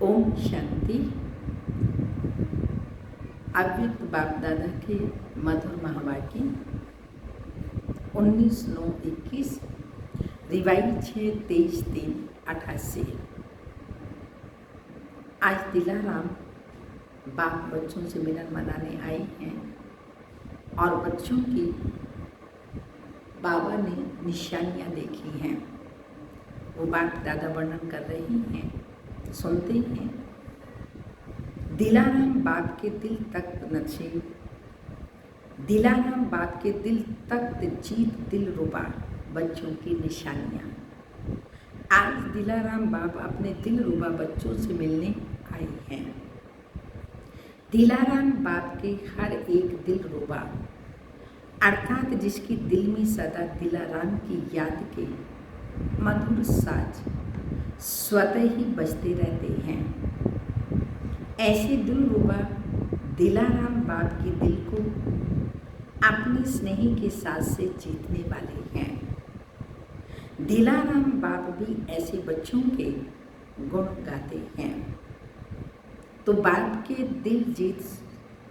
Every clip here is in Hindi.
ओम शांति। अव्यक्त बाप दादा के मधुर महावाक्य 19/9/21 रिवाई 6/23/3/88। आज दिलाराम बाप बच्चों से मिलन मनाने आए हैं और बच्चों की बाबा ने निशानियां देखी हैं। वो बाप दादा वर्णन कर रही हैं, सुनते हैं। दिलाराम बाप के दिल तख्त नशीब, दिलाराम बाप के दिल तख्त जीत दिल रुबा बच्चों की निशानियां। आज दिलाराम बाप अपने दिल रुबा बच्चों से मिलने आए हैं। दिलाराम बाप के हर एक दिल रुबा अर्थात जिसकी दिल में सदा दिलाराम की याद के मधुर साज स्वतः ही बजते रहते हैं, ऐसे दिलरुबा दिलाराम बाप के दिल को अपनी स्नेह के साथ से जीतने वाले हैं। दिलाराम बाप भी ऐसे बच्चों के गुण गाते हैं। तो बाप के दिल जीत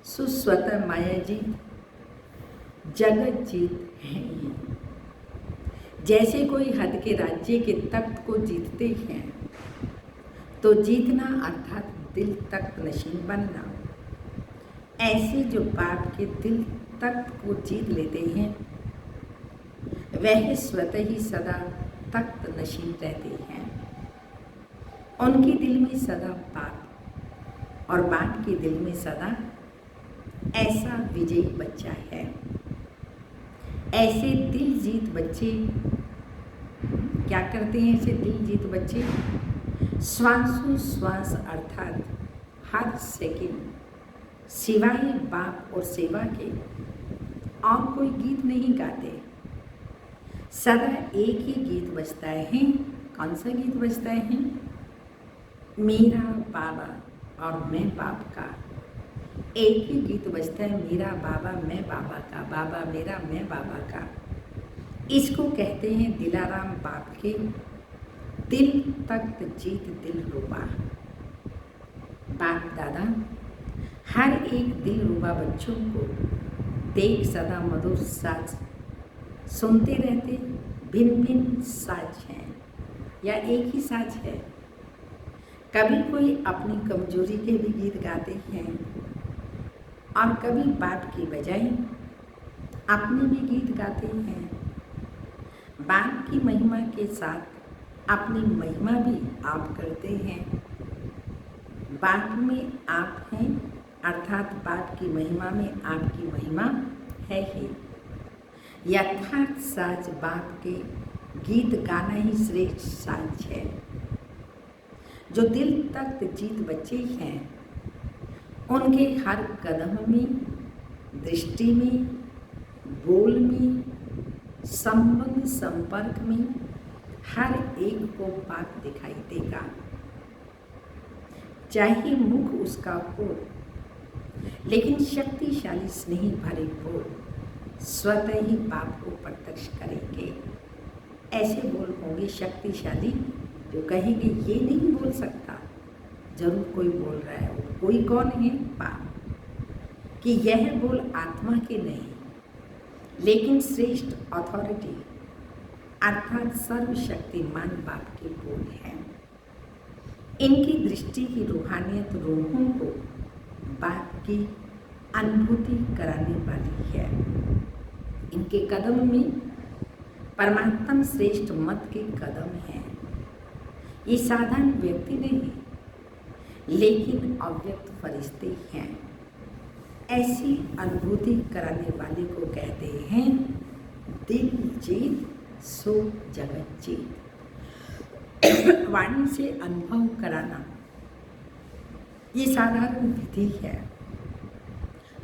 सुस्वतः माया जीत जगत जीत है। जैसे कोई हद के राज्य के तख्त को जीतते हैं, तो जीतना अर्थात दिल तख्त नशीन बनना। ऐसे जो बाप के दिल तख्त को जीत लेते हैं, वह स्वतः ही सदा तख्त नशीन रहते हैं। उनके दिल में सदा बाप और बाप के दिल में सदा ऐसा विजयी बच्चा है। ऐसे दिल जीत बच्चे क्या करते हैं? ऐसे दिल जीत बच्चे श्वासोश्वास अर्थात हर सेकंड सिवाय बाप और सेवा के और कोई गीत नहीं गाते। सदा एक ही गीत बजता है। कौन सा गीत बजता है? मेरा बाबा और मैं बाप का। एक ही गीत बजता है, मेरा बाबा मैं बाबा का, बाबा मेरा मैं बाबा का। इसको कहते हैं दिलाराम बाप के दिल तख्त जीत दिल रुबा। बाप दादा हर एक दिल रुबा बच्चों को देख सदा मधुर साज सुनते रहते। भिन्न भिन्न साज हैं या एक ही साज है। कभी कोई अपनी कमजोरी के भी गीत गाते हैं और कभी बाप की बजाय अपने भी गीत गाते हैं। बाप की महिमा के साथ अपनी महिमा भी आप करते हैं। बाप में आप हैं अर्थात बाप की महिमा में आपकी महिमा है ही। यथार्थ साज बाप के गीत गाना ही श्रेष्ठ साज है। जो दिल तख्त जीत बच्चे हैं, उनके हर कदम में, दृष्टि में, बोल में, संबंध संपर्क में हर एक को बाप दिखाई देगा। चाहे मुख उसका हो, लेकिन शक्तिशाली स्नेह भरे बोल स्वतः ही बाप को प्रत्यक्ष करेंगे। ऐसे बोल होंगे शक्तिशाली जो कहेंगे ये नहीं बोल सकता, जरूर कोई बोल रहा है। कोई कौन है? बाप। कि यह बोल आत्मा के नहीं, लेकिन श्रेष्ठ अथॉरिटी अर्थात सर्वशक्तिमान बाप के बोल हैं। इनकी दृष्टि की रूहानियत रूहों को बाप की अनुभूति कराने वाली है। इनके कदम में परमात्मा श्रेष्ठ मत के कदम हैं। ये साधारण व्यक्ति नहीं, लेकिन अव्यक्त फरिश्ते हैं। ऐसी अनुभूति कराने वाले को कहते हैं दिल जीत सो जगत जीत। वाणी से अनुभव कराना ये साधारण विधि है।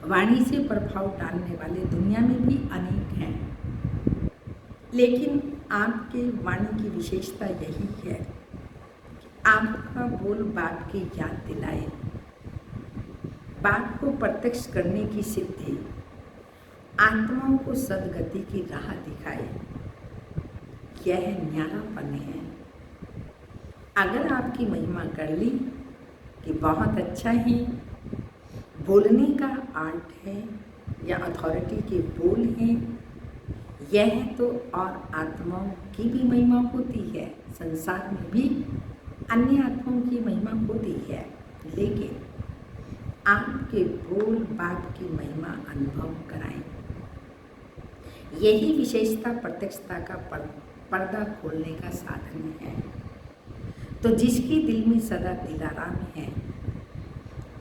वाणी से प्रभाव डालने वाले दुनिया में भी अनेक हैं, लेकिन आपके वाणी की विशेषता यही है कि आपका बोल बाप की याद दिलाए, बाप को प्रत्यक्ष करने की सिद्धि, आत्माओं को सदगति की राह दिखाए। यह न्यारापन है। अगर आपकी महिमा कर ली कि बहुत अच्छा है, बोलने का आर्ट है या अथॉरिटी के बोल हैं, यह तो और आत्माओं की भी महिमा होती है, संसार में भी अन्य आत्माओं की महिमा होती है, लेकिन आपके बोल बाप की महिमा अनुभव कराएं। यही विशेषता प्रत्यक्षता का पर्दा खोलने का साधन है। तो जिसके दिल में सदा दिलाराम है,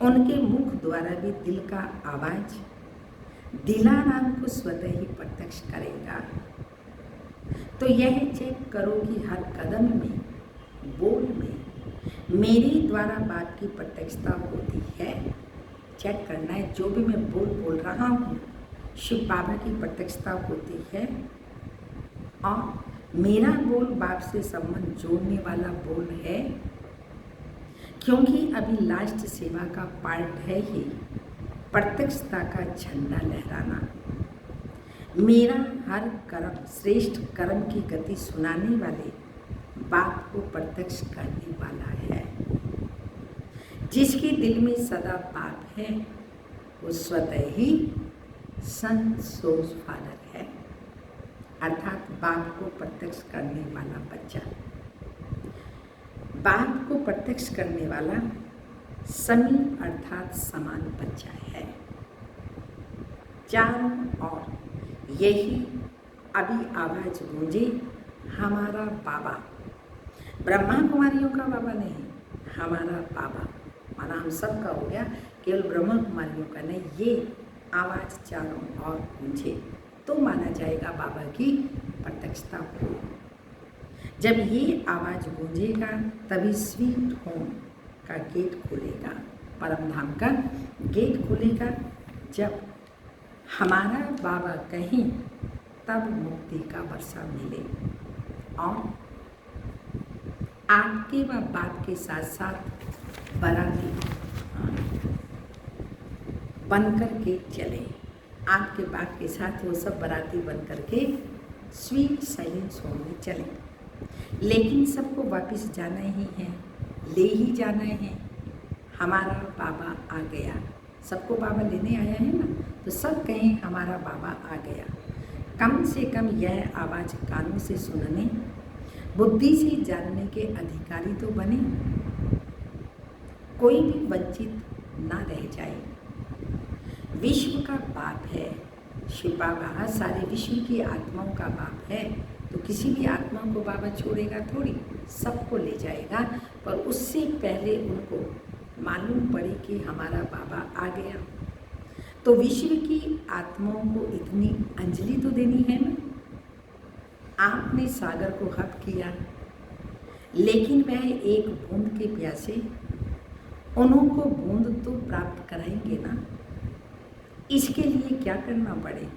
उनके मुख द्वारा भी दिल का आवाज दिलाराम को स्वतः ही प्रत्यक्ष करेगा। तो यह चेक करो कि हर कदम में, बोल में मेरे द्वारा बात की प्रत्यक्षता होती है। चेक करना है, जो भी मैं बोल रहा हूँ शिव बाबा की प्रत्यक्षता होती है और मेरा बोल बाप से संबंध जोड़ने वाला बोल है, क्योंकि अभी लास्ट सेवा का पार्ट है ही प्रत्यक्षता का झंडा लहराना। मेरा हर कर्म श्रेष्ठ कर्म की गति सुनाने वाले बाप को प्रत्यक्ष करने वाला है। जिसके दिल में सदा बाप है वो स्वतः ही सन सोर्स फादर है, अर्थात बाप को प्रत्यक्ष करने वाला बच्चा। बाप को प्रत्यक्ष करने वाला समीप अर्थात समान बच्चा है। चारों ओर यही अभी आवाज गूंजे, हमारा बाबा, ब्रह्मा कुमारियों का बाबा नहीं, हमारा बाबा, माना हम सब का हो गया, केवल ब्रह्मा कुमारियों का नहीं, ये आवाज चारों ओर गूंजे तो माना जाएगा बाबा की प्रत्यक्षता हो। जब ये आवाज गूंजेगा तभी स्वीट होम का गेट खुलेगा, परम धाम का गेट खुलेगा। जब हमारा बाबा कहीं तब मुक्ति का वर्षा मिले और आपके व बाप के साथ साथ बराती बनकर के चले, आपके बाप के साथ वो सब बराती बनकर के स्वीट साइलेंस होम में चले। लेकिन सबको वापस जाना ही है, ले ही जाना है। हमारा बाबा आ गया, सबको बाबा लेने आया है ना, तो सब कहें हमारा बाबा आ गया। कम से कम यह आवाज़ कानों से सुनने, बुद्धि से जानने के अधिकारी तो बने, कोई भी वंचित ना रह जाए। विश्व का बाप है शिव बाबा, सारे विश्व की आत्माओं का बाप है, तो किसी भी आत्मा को बाबा छोड़ेगा थोड़ी, सबको ले जाएगा। पर उससे पहले उनको मालूम पड़े कि हमारा बाबा आ गया, तो विश्व की आत्माओं को इतनी अंजलि तो देनी है ना। आपने सागर को हक किया, लेकिन वह एक बूंद के प्यासे, उन्होंने बूंद तो प्राप्त कराएंगे ना। इसके लिए क्या करना पड़े,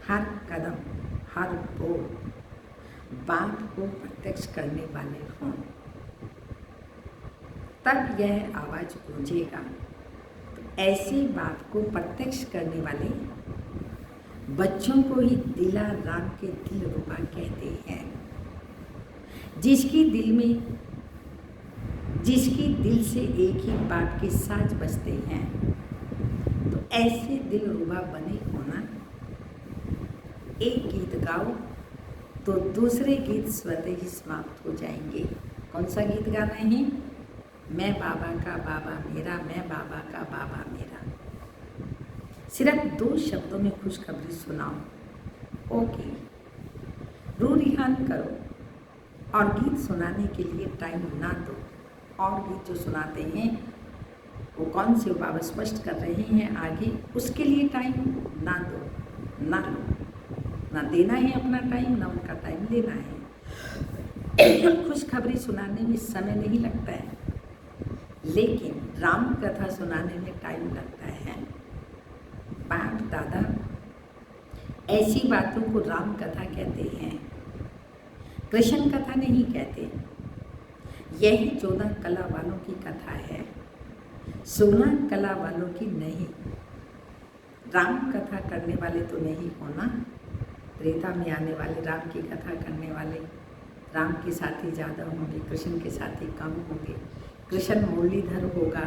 हर कदम हर बोल बाप को प्रत्यक्ष करने वाले हों, तब यह आवाज गूंजेगा। तो ऐसे बाप को प्रत्यक्ष करने वाले बच्चों को ही दिलाराम के दिल रुबा कहते हैं। जिसकी दिल से एक ही बाप के साज बजते हैं, तो ऐसे दिल रुबा बने होना। एक गीत गाओ तो दूसरे गीत स्वतः ही समाप्त हो जाएंगे। कौन सा गीत गा रहे हैं? मैं बाबा का बाबा मेरा, मैं बाबा का बाबा मेरा। सिर्फ 2 शब्दों में खुशखबरी सुनाओ। ओके, रू रिहान करो और गीत सुनाने के लिए टाइम ना दो। और गीत जो सुनाते हैं वो कौन से बाबा स्पष्ट कर रहे हैं आगे, उसके लिए टाइम ना दो, ना लो, ना देना है अपना टाइम, ना उनका टाइम लेना है। खुशखबरी सुनाने में समय नहीं लगता है, लेकिन राम कथा सुनाने में टाइम लगता है। बाप दादा ऐसी बातों को राम कथा कहते हैं, कृष्ण कथा नहीं कहते। यह 14 कला वालों की कथा है, 16 कला वालों की नहीं। राम कथा करने वाले तो नहीं होना, त्रेता में आने वाले राम की कथा करने वाले, राम के साथी ज़्यादा होंगे, कृष्ण के साथी कम होंगे। कृष्ण मुरलीधर होगा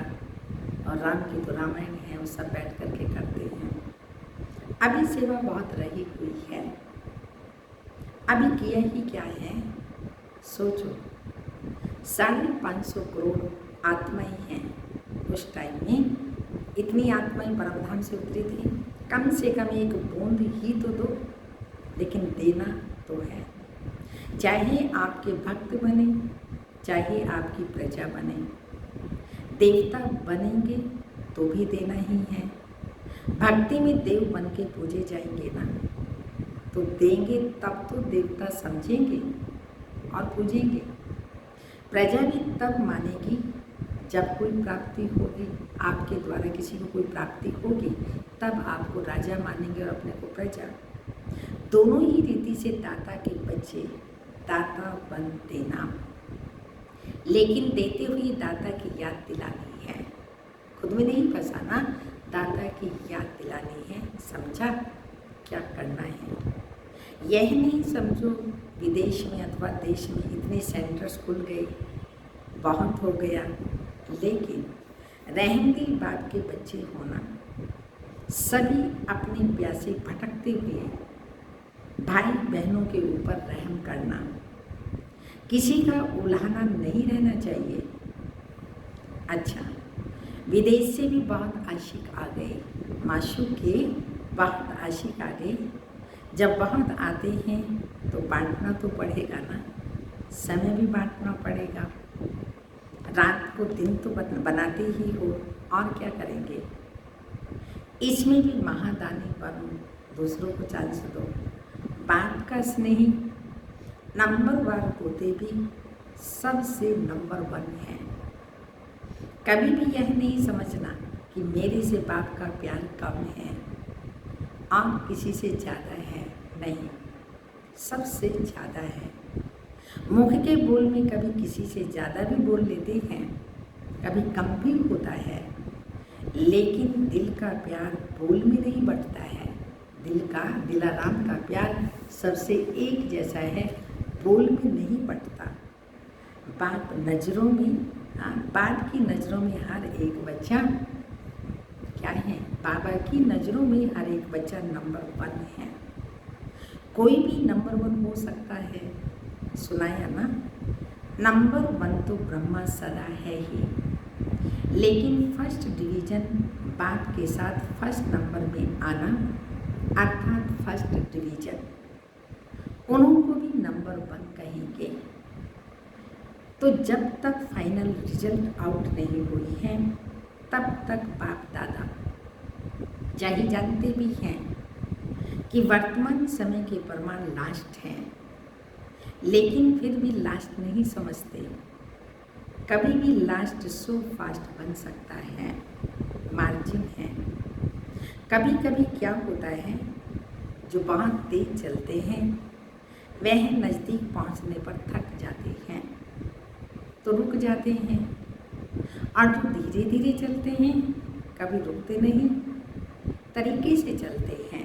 और राम की तो रामायण है, वो सब बैठ करके करते हैं। अभी सेवा बहुत रही हुई है, अभी किया ही क्या है सोचो। 550 करोड़ आत्माएं हैं। उस टाइम में इतनी आत्माएं परमधाम से उतरी थी, कम से कम एक बूंद ही तो दो, लेकिन देना तो है। चाहे आपके भक्त बने, चाहे आपकी प्रजा बने, देवता बनेंगे तो भी देना ही है। भक्ति में देव बन के पूजे जाएंगे ना, तो देंगे तब तो देवता समझेंगे और पूजेंगे। प्रजा भी तब मानेगी जब कोई प्राप्ति होगी, आपके द्वारा किसी को कोई प्राप्ति होगी, तब आपको राजा मानेंगे और अपने को प्रजा। दोनों ही रीति से दाता के बच्चे दाता बन देना, लेकिन देते हुए दाता की याद दिलानी है। खुद में नहीं फंसाना, दाता की याद दिलानी है। समझा क्या करना है? यह नहीं समझो विदेश में अथवा देश में इतने सेंटर्स खुल गए, बहुत हो गया, लेकिन रहमदिल बाप के बच्चे होना, सभी अपने प्यासे भटकते हुए भाई बहनों के ऊपर रहम करना, किसी का उल्हाना नहीं रहना चाहिए। अच्छा, विदेश से भी बहुत आशिक आ गए, माशूक के बहुत आशिक आ गए। जब बहुत आते हैं तो बांटना तो पड़ेगा ना, समय भी बांटना पड़ेगा। रात को दिन तो बनाते ही हो, और क्या करेंगे। इसमें भी महादानी बनो, दूसरों को चांस दो। बाप का स्नेह नंबरवार होते भी सबसे नंबर 1 है। कभी भी यह नहीं समझना कि मेरे से बाप का प्यार कम है और किसी से ज़्यादा है, नहीं, सबसे ज़्यादा है। मुख के बोल में कभी किसी से ज़्यादा भी बोल लेते हैं, कभी कम भी होता है, लेकिन दिल का प्यार बोल में नहीं बढ़ता है। दिलाराम का प्यार सबसे एक जैसा है, बोल में नहीं बढ़ता। बाप नज़रों में, बाप की नज़रों में हर एक बच्चा क्या है? बाबा की नज़रों में हर एक बच्चा नंबर 1 है। कोई भी नंबर 1 हो सकता है, सुनाया ना। नंबर 1 तो ब्रह्मा सदा है ही, लेकिन फर्स्ट डिवीज़न बाप के साथ फर्स्ट नंबर में आना, अर्थात फर्स्ट डिवीज़न, उनको भी नंबर 1 कहेंगे। तो जब तक फाइनल रिजल्ट आउट नहीं हुई है, तब तक बाप दादा चाहे जानते भी हैं कि वर्तमान समय के प्रमाण लास्ट हैं, लेकिन फिर भी लास्ट नहीं समझते। कभी भी लास्ट सो फास्ट बन सकता है, मार्जिन है। कभी कभी क्या होता है, जो बहुत तेज चलते हैं वह नज़दीक पहुंचने पर थक जाते हैं तो रुक जाते हैं, और जो धीरे धीरे चलते हैं कभी रुकते नहीं, तरीके से चलते हैं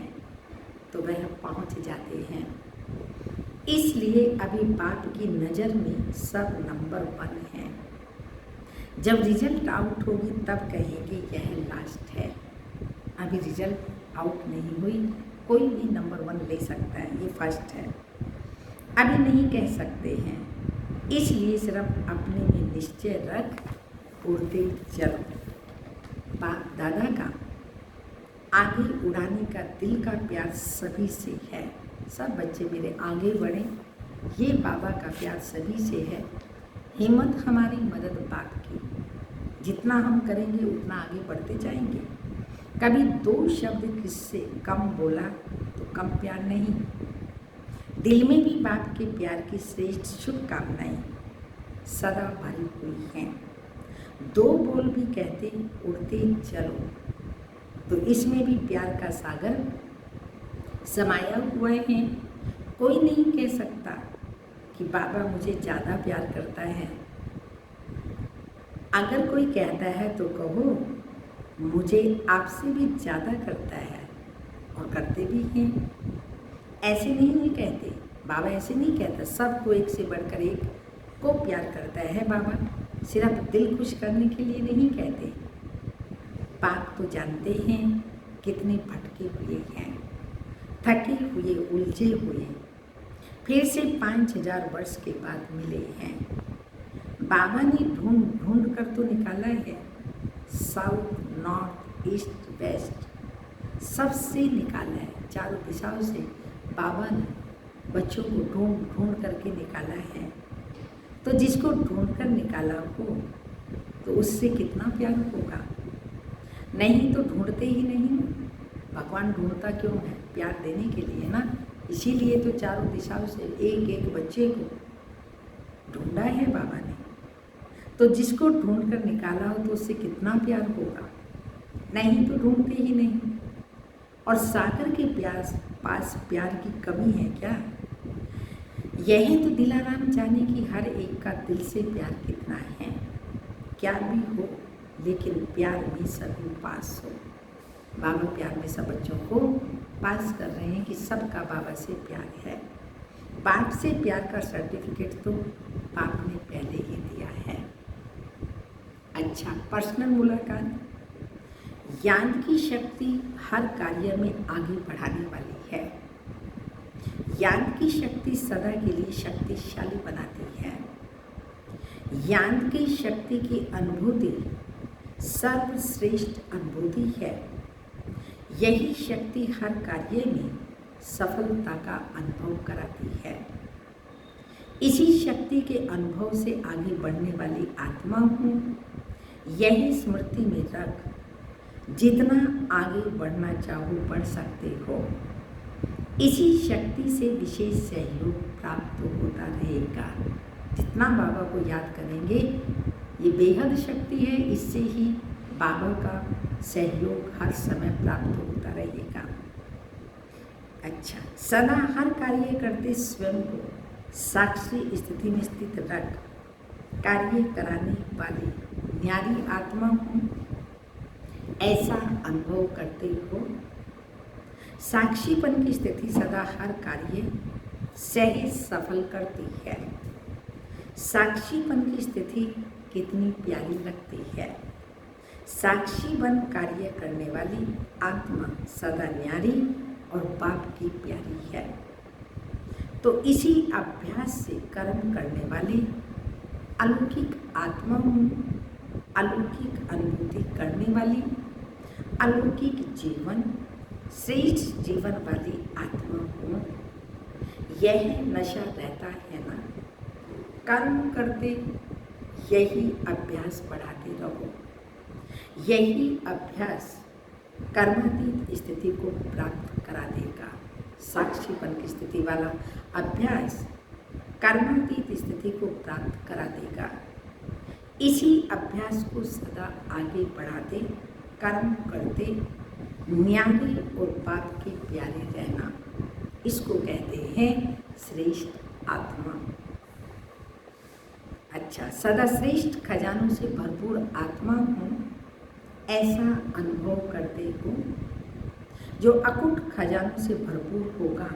तो वह पहुंच जाते हैं। इसलिए अभी बाप की नज़र में सब नंबर 1 है। जब रिजल्ट आउट होगी तब कहेंगे यह लास्ट है। अभी रिजल्ट आउट नहीं हुई, कोई भी नंबर 1 ले सकता है, ये फर्स्ट है, अभी नहीं कह सकते हैं। इसलिए सिर्फ अपने में निश्चय रख उड़ते चलो। बाप दादा का आगे उड़ाने का दिल का प्यार सभी से है। सब बच्चे मेरे आगे बढ़ें, ये बाबा का प्यार सभी से है। हिम्मत हमारी, मदद बाप की। जितना हम करेंगे उतना आगे बढ़ते जाएंगे। कभी 2 शब्द किससे कम बोला तो कम प्यार नहीं। दिल में भी बाप के प्यार की श्रेष्ठ शुभकामनाएं सदा भरी हुई हैं। 2 बोल भी कहते उड़ते चलो, तो इसमें भी प्यार का सागर समाया हुआ है। कोई नहीं कह सकता कि बाबा मुझे ज़्यादा प्यार करता है। अगर कोई कहता है तो कहो मुझे आपसे भी ज़्यादा करता है, और करते भी हैं। ऐसे नहीं कहते, बाबा ऐसे नहीं कहता। सबको एक से बढ़कर एक को प्यार करता है बाबा। सिर्फ दिल खुश करने के लिए नहीं कहते। बाप तो जानते हैं कितने भटके हुए हैं, थके हुए, उलझे हुए, फिर से 5000 वर्ष के बाद मिले हैं। बाबा ने ढूंढ ढूंढ कर तो निकाला है, साउथ, नॉर्थ, ईस्ट, वेस्ट सबसे निकाला है, चारों दिशाओं से बाबा ने बच्चों को ढूंढ ढूंढ करके निकाला है। तो जिसको ढूंढ कर निकाला हो तो उससे कितना प्यार होगा। नहीं तो ढूंढते ही नहीं। भगवान ढूंढता क्यों है? प्यार देने के लिए ना। इसीलिए तो चारों दिशाओं से एक एक बच्चे को ढूंढा है बाबा ने। तो जिसको ढूंढ कर निकाला हो तो उससे कितना प्यार होगा। नहीं तो ढूंढते ही नहीं। और सागर के पास प्यार की कमी है क्या? यही तो दिलाराम जाने कि हर एक का दिल से प्यार कितना है। क्या भी हो लेकिन प्यार में सभी पास हो। बाबा प्यार में सब बच्चों को पास कर रहे हैं कि सबका बाबा से प्यार है। बाप से प्यार का सर्टिफिकेट तो बाप ने पहले ही दिया है। अच्छा, पर्सनल मुलाकात। ज्ञान की शक्ति हर कार्य में आगे बढ़ाने वाली है। ज्ञान की शक्ति सदा के लिए शक्तिशाली बनाती है। ज्ञान की शक्ति की अनुभूति सर्वश्रेष्ठ अनुभूति है। यही शक्ति हर कार्य में सफलता का अनुभव कराती है। इसी शक्ति के अनुभव से आगे बढ़ने वाली आत्मा हूँ। यही स्मृति में रख जितना आगे बढ़ना चाहो बढ़ सकते हो। इसी शक्ति से विशेष सहयोग प्राप्त होता रहेगा। जितना बाबा को याद करेंगे ये बेहद शक्ति है, इससे ही बाबा का सहयोग हर समय प्राप्त होता रहेगा। अच्छा, सदा हर कार्य करते स्वयं को साक्षी स्थिति में स्थित रख कार्य कराने वाली न्यारी आत्मा हूँ, ऐसा अनुभव करते हो। साक्षीपन की स्थिति सदा हर कार्य सहज सफल करती है। साक्षीपन की स्थिति कितनी प्यारी लगती है। साक्षी बन कार्य करने वाली आत्मा सदा न्यारी और बाप की प्यारी है। तो इसी अभ्यास से कर्म करने वाली अलौकिक आत्मा हूँ, अलौकिक अनुभूति करने वाली, अलौकिक जीवन, श्रेष्ठ जीवन वाली आत्मा हूँ। यह नशा रहता है ना, कर्म करते यही अभ्यास बढ़ाते रहो। यही अभ्यास कर्मातीत स्थिति को प्राप्त करा देगा। साक्षीपन की स्थिति वाला अभ्यास कर्मातीत स्थिति को प्राप्त करा देगा। इसी अभ्यास को सदा आगे बढ़ाते, कर्म करते, न्यारी और बाप के प्यारे रहना, इसको कहते हैं श्रेष्ठ आत्मा। अच्छा, सदा श्रेष्ठ खजानों से भरपूर आत्मा हूँ, ऐसा अनुभव करते हो। जो अकुट खजानों से भरपूर होगा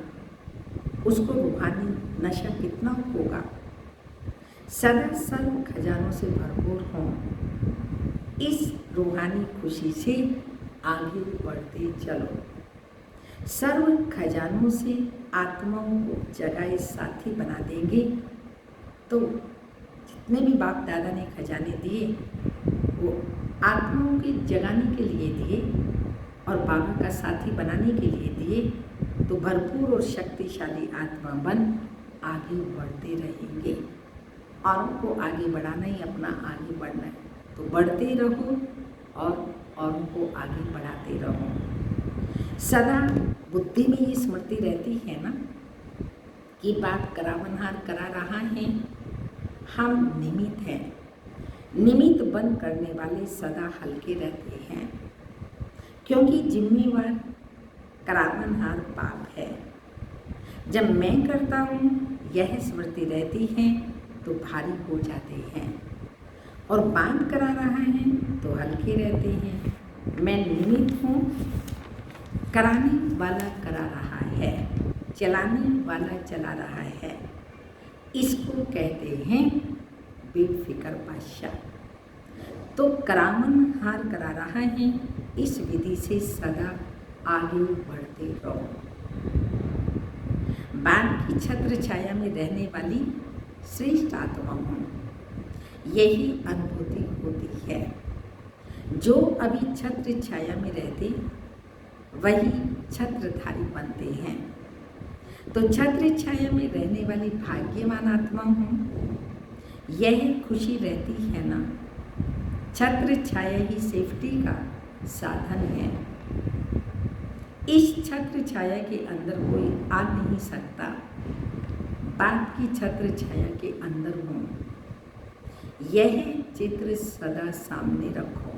उसको रूहानी नशा कितना होगा। सदा सर्व खजानों से भरपूर हों, इस रूहानी खुशी से आगे बढ़ते चलो। सर्व खजानों से आत्माओं को जगाए साथी बना देंगे तो जितने भी बाप दादा ने खजाने दिए वो आत्माओं के जगाने के लिए दिए और बाबा का साथी बनाने के लिए दिए। तो भरपूर और शक्तिशाली आत्मा बन आगे बढ़ते रहेंगे। औरों को आगे बढ़ाना ही अपना आगे बढ़ना है, तो बढ़ते रहो और औरों को आगे बढ़ाते रहो। सदा बुद्धि में ये स्मृति रहती है ना कि बाप करावनहार करा रहा है, हम निमित्त हैं। निमित्त बन करने वाले सदा हल्के रहते हैं, क्योंकि जिम्मेवार करावनहार बाप है। जब मैं करता हूँ यह स्मृति रहती है तो भारी हो जाते हैं, और बाप करा रहा है तो हल्के रहते हैं। मैं निमित्त हूँ, कराने वाला करा रहा है, चलाने वाला चला रहा है। इसको कहते हैं बेफिक्र बादशाह। तो करामन हार करा रहा है, इस विधि से सदा आगे बढ़ते रहो। बाण की छत्र छाया में रहने वाली श्रेष्ठ आत्मा हूँ, यही अनुभूति होती है। जो अभी छत्र छाया में रहते वही छत्रधारी बनते हैं। तो छत्र छाया में रहने वाली भाग्यवान आत्मा हूँ, यह खुशी रहती है ना। छत्र छाया ही सेफ्टी का साधन है। इस छत्र छाया के अंदर कोई आ नहीं सकता। बात की छत्र छाया के अंदर हूँ, यह चित्र सदा सामने रखो।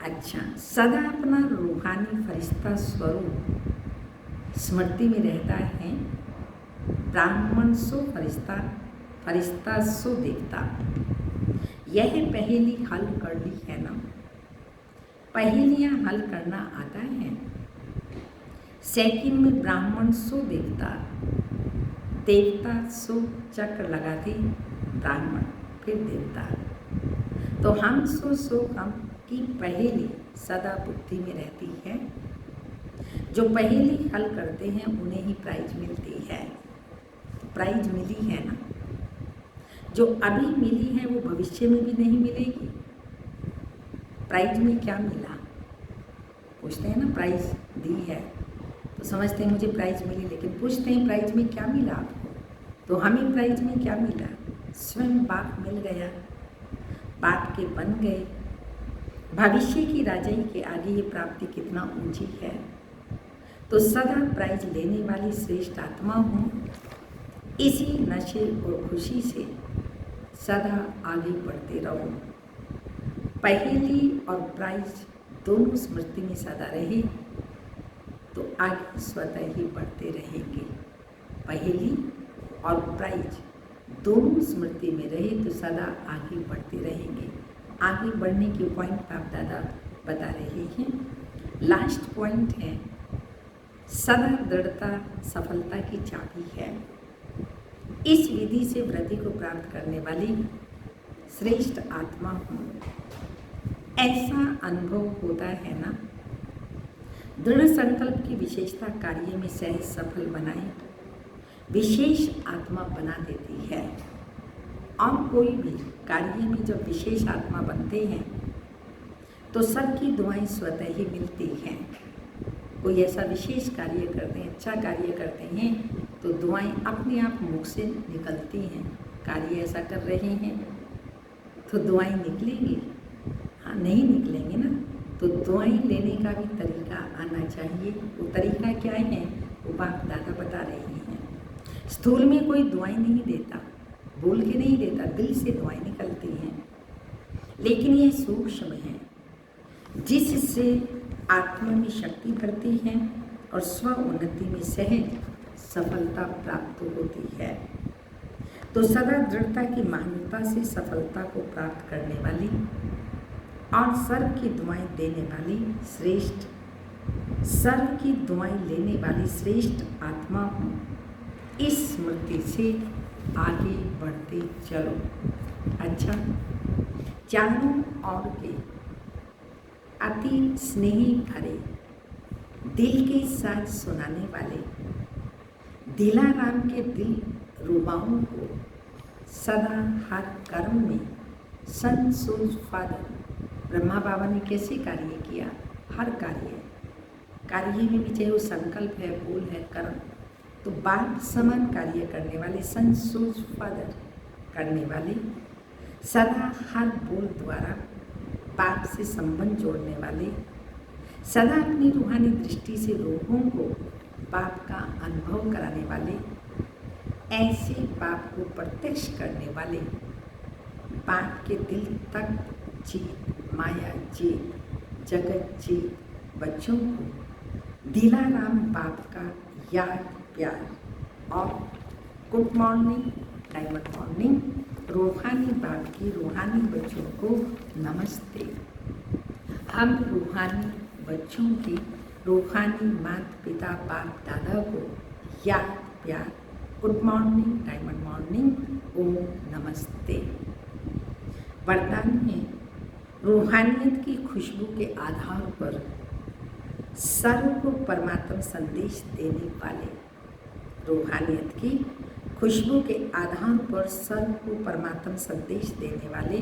अच्छा, सदा अपना रूहानी फरिश्ता स्वरूप स्मृति में रहता है। ब्राह्मण सो फरिश्ता, फरिश्ता सो देवता। यह पहेली हल कर ली है ना। पहेलियां हल करना आता है। सेकंड में ब्राह्मण सो देवता, देवता सो चक्र लगाते ब्राह्मण फिर देवता। तो हम सो हम की पहेली सदा बुद्धि में रहती है। जो पहेली हल करते हैं उन्हें ही प्राइज मिलती है। प्राइज मिली है ना। जो अभी मिली है वो भविष्य में भी नहीं मिलेगी। प्राइज में क्या मिला? पूछते हैं ना, प्राइज दी है तो समझते हैं मुझे प्राइज मिली, लेकिन पूछते हैं प्राइज में क्या मिला आपको? तो हमें प्राइज में क्या मिला? स्वयं बाप मिल गया, बाप के बन गए। भविष्य की राजाई के आगे ये प्राप्ति कितना ऊंची है। तो सदा प्राइज लेने वाली श्रेष्ठ आत्मा हूँ। इसी नशे और खुशी से सदा आगे बढ़ते रहो। पहेली और प्राइज दोनों स्मृति में सदा रहे तो आगे स्वतः ही बढ़ते रहेंगे। पहेली और प्राइज दोनों स्मृति में रहे तो सदा आगे बढ़ते रहेंगे। आगे बढ़ने के पॉइंट आप दादा बता रहे हैं। लास्ट पॉइंट है, सदा दृढ़ता सफलता की चाबी है। इस विधि से वृद्धि को प्राप्त करने वाली श्रेष्ठ आत्मा हूँ। ऐसा अनुभव होता है ना। दृढ़ संकल्प की विशेषता कार्य में सहज सफल बनाए विशेष आत्मा बना देती है। और कोई भी कार्य में जब विशेष आत्मा बनते हैं तो सबकी दुआएं स्वतः ही मिलती हैं। कोई ऐसा विशेष कार्य करते हैं, अच्छा कार्य करते हैं तो दुआएं अपने आप मुख से निकलती हैं। कार्य ऐसा कर रहे हैं तो दुआएं निकलेंगी? हाँ, नहीं निकलेंगे ना। तो दुआएं लेने का भी तरीका आना चाहिए। वो तरीका क्या है वो बाप दादा बता रहे हैं। स्थूल में कोई दुआएं नहीं देता, बोल के नहीं देता, दिल से दुआएं निकलती हैं। लेकिन ये सूक्ष्म है जिससे आत्मा में शक्ति बढ़ती है और स्व उन्नति में सहज सफलता प्राप्त होती है। तो सदा दृढ़ता की मान्यता से सफलता को प्राप्त करने वाली और सर्व की दुआएं देने वाली श्रेष्ठ, सर्व की दुआएं लेने वाली श्रेष्ठ आत्मा हूँ। इस स्मृति से आगे बढ़ते चलो। अच्छा, चारों ओर के अति स्नेही भरे दिल के साथ सुनाने वाले दिलाराम के दिल रुबाओं को सदा हर कर्म में सन सोच फादर ब्रह्मा बाबा ने कैसे कार्य किया? हर कार्य में भी चाहे वो संकल्प है, बोल है, कर्म, तो बाप समान कार्य करने वाले सन सोच फादर करने वाले, सदा हर बोल द्वारा बाप से संबंध जोड़ने वाले, सदा अपनी रूहानी दृष्टि से लोगों को बाप का अनुभव कराने वाले, ऐसे बाप को प्रत्यक्ष करने वाले, बाप के दिल तक जीत, माया जीत, जगत जीत बच्चों को दिलाराम बाप का याद प्यार और गुड मॉर्निंग, डायमंड मॉर्निंग, रूहानी बाप की रूहानी बच्चों को नमस्ते। हम रूहानी बच्चों की रूहानी माता पिता बाप दादा को याद प्यार गुड मॉर्निंग, डायमंड मॉर्निंग, ओम नमस्ते। वरदान है रूहानियत की खुशबू के आधार पर सर्व को परमात्मा संदेश देने वाले, रूहानियत की खुशबू के आधार पर सर्व को परमात्मा संदेश देने वाले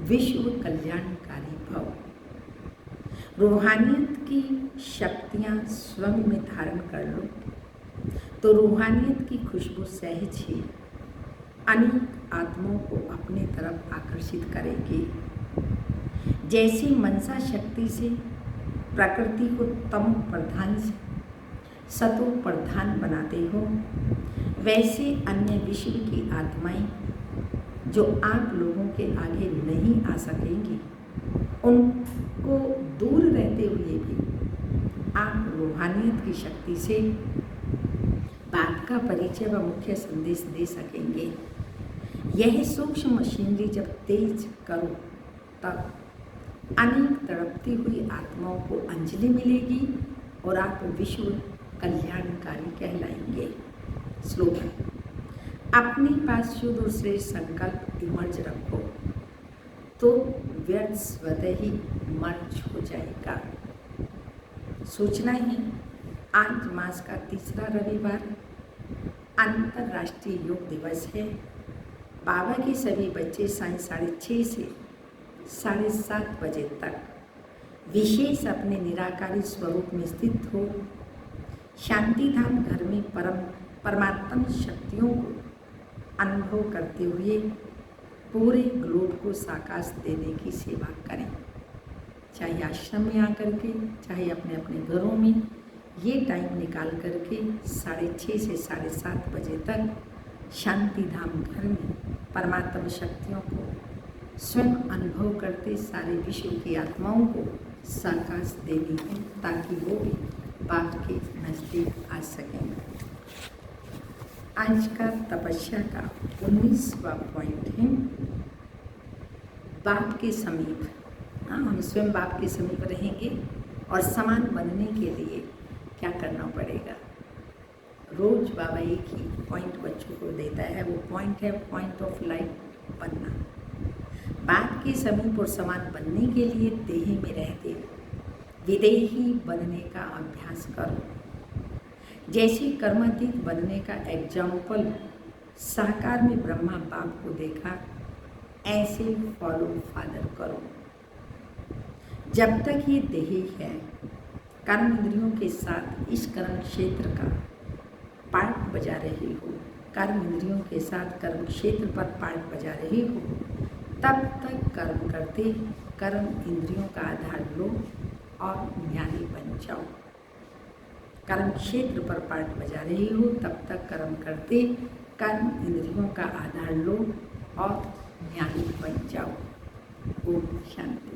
विश्व कल्याणकारी भव। रूहानियत की शक्तियाँ स्वयं में धारण कर लो तो रूहानियत की खुशबू सहज ही अनेक आत्माओं को अपने तरफ आकर्षित करेगी। जैसे मनसा शक्ति से प्रकृति को तम प्रधान से सतो प्रधान बनाते हो, वैसे अन्य विश्व की आत्माएं जो आप लोगों के आगे नहीं आ सकेंगी, उनको दूर रहते हुए भी आप रूहानियत की शक्ति से बात का परिचय व मुख्य संदेश दे सकेंगे। यह सूक्ष्म मशीनरी जब तेज करो तब अनेक तड़पती हुई आत्माओं को अंजलि मिलेगी और आप विश्व कल्याणकारी कहलाएंगे। श्लोक है, अपने पास शुद्ध और श्रेष्ठ संकल्प इमर्ज रखो तो व्यर्थ स्वतः ही मर्ज हो जाएगा। सूचना है, आज मास का तीसरा रविवार अंतर्राष्ट्रीय योग दिवस है। बाबा के सभी बच्चे साढ़े 6:30 से 7:30 बजे तक विशेष अपने निराकारी स्वरूप में स्थित हो शांति धाम घर में परमात्म शक्तियों को अनुभव करते हुए पूरे ग्लोब को साकाश देने की सेवा करें। चाहे आश्रम में आकर के, चाहे अपने अपने घरों में ये टाइम निकाल करके 6:30 से 7:30 बजे तक शांति धाम घर में परमात्मा शक्तियों को स्वयं अनुभव करते सारे विश्व की आत्माओं को साकाश देनी है, ताकि वो भी बाप के नज़दीक आ सकें। आज का तपस्या का 19वां पॉइंट है बाप के समीप। हम स्वयं बाप के समीप रहेंगे और समान बनने के लिए क्या करना पड़ेगा। रोज बाबा एक ही पॉइंट बच्चों को देता है, वो पॉइंट है पॉइंट ऑफ लाइफ बनना। बाप के समीप और समान बनने के लिए देह में रहते विदेही बनने का अभ्यास करो। जैसे कर्मातीत बनने का एग्जाम्पल साकार में ब्रह्मा बाप को देखा, ऐसे फॉलो फादर करो। जब तक ये देही है, कर्म इंद्रियों के साथ इस कर्म क्षेत्र का पार्ट बजा रही हो, कर्म इंद्रियों के साथ कर्म क्षेत्र पर पार्ट बजा रही हो, तब तक कर्म करते कर्म इंद्रियों का आधार लो और ज्ञानी बन जाओ। कर्म क्षेत्र पर पार्ट बजा रही हो, तब तक कर्म करते कर्म इंद्रियों का आधार लो और ज्ञानी बन जाओ। ओम शांति।